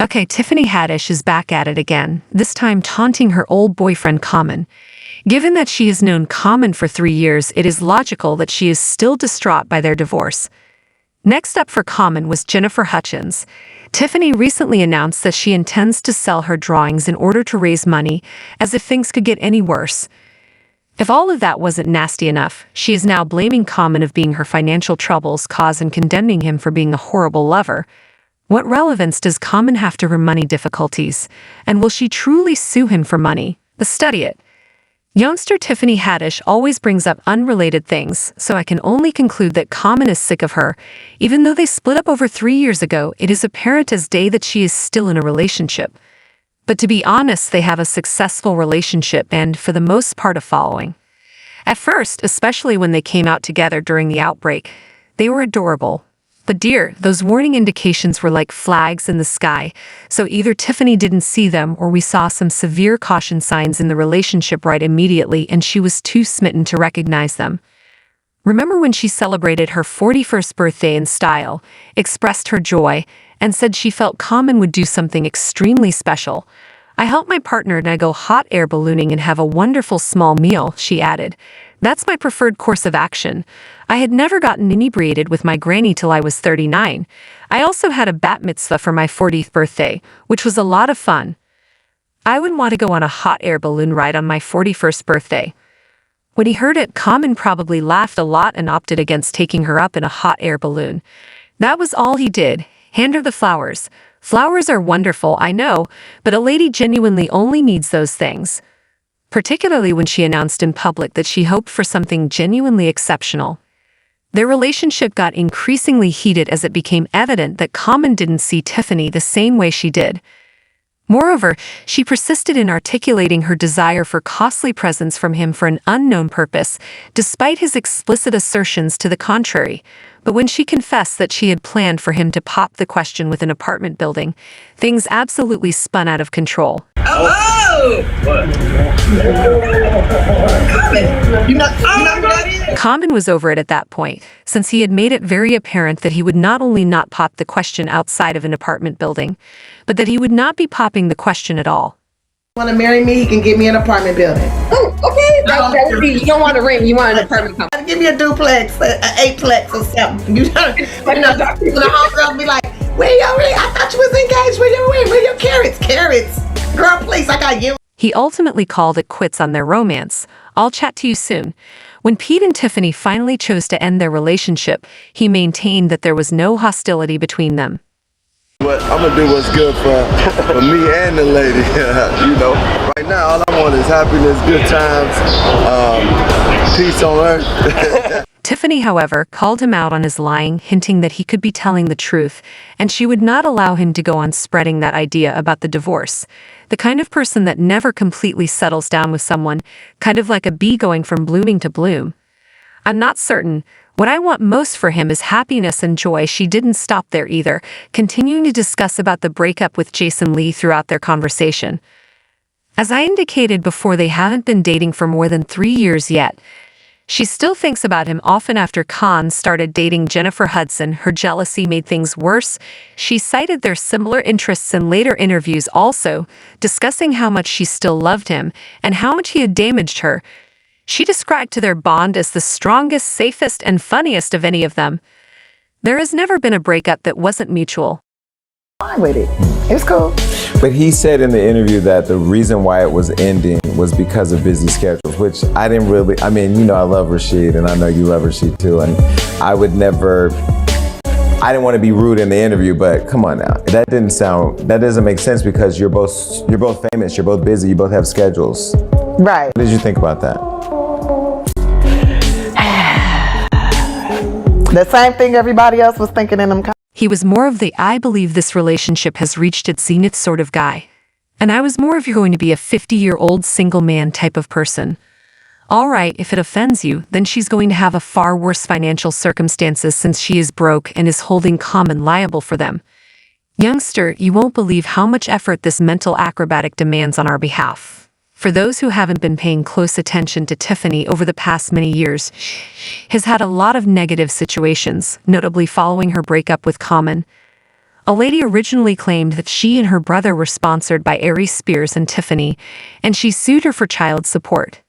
Okay, Tiffany Haddish is back at it again, this time taunting her old boyfriend Common. Given that she has known Common for 3 years, it is logical that she is still distraught by their divorce. Next up for Common was Jennifer Hutchins. Tiffany recently announced that she intends to sell her drawings in order to raise money, as if things could get any worse. If all of that wasn't nasty enough, she is now blaming Common of being her financial troubles cause and condemning him for being a horrible lover. What relevance does Common have to her money difficulties? And will she truly sue him for money? Let's study it. Youngster Tiffany Haddish always brings up unrelated things, so I can only conclude that Common is sick of her. Even though they split up over 3 years ago, it is apparent as day that she is still in a relationship. But to be honest, they have a successful relationship and, for the most part, a following. At first, especially when they came out together during the outbreak, they were adorable. But dear, those warning indications were like flags in the sky, so either Tiffany didn't see them or we saw some severe caution signs in the relationship right immediately and she was too smitten to recognize them. Remember when she celebrated her 41st birthday in style, expressed her joy, and said she felt Common would do something extremely special? "I help my partner and I go hot air ballooning and have a wonderful small meal," she added. "That's my preferred course of action. I had never gotten inebriated with my granny till I was 39. I also had a bat mitzvah for my 40th birthday, which was a lot of fun. I wouldn't want to go on a hot air balloon ride on my 41st birthday." When he heard it, Common probably laughed a lot and opted against taking her up in a hot air balloon. That was all he did. Hand her the flowers. Flowers are wonderful, I know, but a lady genuinely only needs those things. Particularly when she announced in public that she hoped for something genuinely exceptional. Their relationship got increasingly heated as it became evident that Common didn't see Tiffany the same way she did. Moreover, she persisted in articulating her desire for costly presents from him for an unknown purpose, despite his explicit assertions to the contrary. But when she confessed that she had planned for him to pop the question with an apartment building, things absolutely spun out of control. Oh! What? Common, you're not ready? Common was over it at that point, since he had made it very apparent that he would not only not pop the question outside of an apartment building, but that he would not be popping the question at all. Want to marry me? He can give me an apartment building. Oh, okay. That would be, you don't want a ring, you want an apartment complex. Give me a duplex, an eightplex or something. The homegirl be like, "Where your ring? I thought you was engaged. Where your ring? Where your carrots? Carrots. Girl, please, I got you." He ultimately called it quits on their romance. "I'll chat to you soon." When Pete and Tiffany finally chose to end their relationship, he maintained that there was no hostility between them. But I'm gonna do what's good for me and the lady, you know. Right now, all I want is happiness, good times, peace on earth. Tiffany, however, called him out on his lying, hinting that he could be telling the truth, and she would not allow him to go on spreading that idea about the divorce. The kind of person that never completely settles down with someone, kind of like a bee going from blooming to bloom. "I'm not certain. What I want most for him is happiness and joy." She didn't stop there either, continuing to discuss about the breakup with Jason Lee throughout their conversation. As I indicated before, they haven't been dating for more than 3 years yet. She still thinks about him often after Khan started dating Jennifer Hudson. Her jealousy made things worse. She cited their similar interests in later interviews also, discussing how much she still loved him and how much he had damaged her. She described to their bond as the strongest, safest, and funniest of any of them. There has never been a breakup that wasn't mutual. Fine with it. It's cool. But he said in the interview that the reason why it was ending was because of busy schedules, which I didn't really, I mean, you know, I love Rashid and I know you love Rashid too. And I would never, I didn't want to be rude in the interview, but come on now. That doesn't make sense because you're both famous, you're both busy, you both have schedules. Right. What did you think about that? The same thing everybody else was thinking in them. He was more of the "I believe this relationship has reached its zenith" sort of guy. And I was more of "you're going to be a 50-year-old single man" type of person. All right, if it offends you, then she's going to have a far worse financial circumstances since she is broke and is holding Common liable for them. Youngster, you won't believe how much effort this mental acrobatic demands on our behalf. For those who haven't been paying close attention to Tiffany over the past many years, has had a lot of negative situations, notably following her breakup with Common. A lady originally claimed that she and her brother were sponsored by Aries Spears and Tiffany, and she sued her for child support.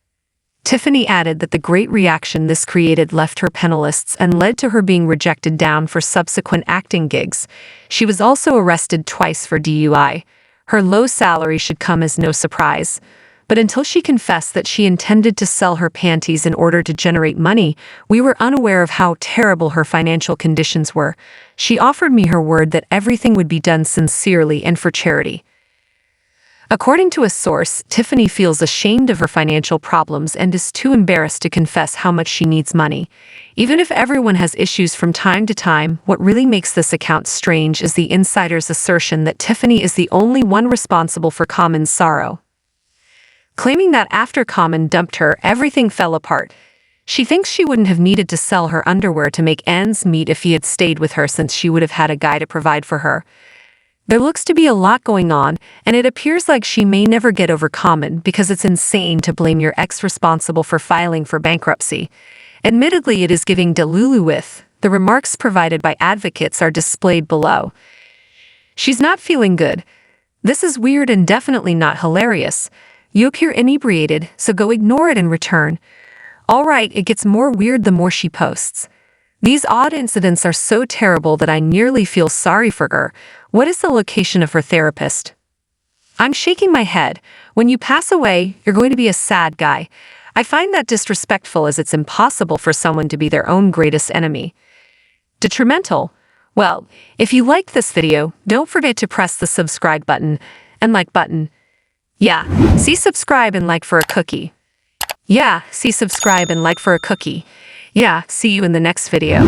Tiffany added that the great reaction this created left her penniless and led to her being rejected down for subsequent acting gigs. She was also arrested twice for DUI. Her low salary should come as no surprise. But until she confessed that she intended to sell her panties in order to generate money, we were unaware of how terrible her financial conditions were. She offered me her word that everything would be done sincerely and for charity. According to a source, Tiffany feels ashamed of her financial problems and is too embarrassed to confess how much she needs money. Even if everyone has issues from time to time, what really makes this account strange is the insider's assertion that Tiffany is the only one responsible for Common's sorrow. Claiming that after Common dumped her, everything fell apart. She thinks she wouldn't have needed to sell her underwear to make ends meet if he had stayed with her, since she would have had a guy to provide for her. There looks to be a lot going on, and it appears like she may never get over Common, because it's insane to blame your ex responsible for filing for bankruptcy. Admittedly, it is giving Delulu with. The remarks provided by advocates are displayed below. She's not feeling good. This is weird and definitely not hilarious. You appear inebriated, so go ignore it in return. Alright, it gets more weird the more she posts. These odd incidents are so terrible that I nearly feel sorry for her. What is the location of her therapist? I'm shaking my head. When you pass away, you're going to be a sad guy. I find that disrespectful, as it's impossible for someone to be their own greatest enemy. Detrimental? Well, if you liked this video, don't forget to press the subscribe button and like button. Yeah, see subscribe and like for a cookie. Yeah, see subscribe and like for a cookie. Yeah, see you in the next video.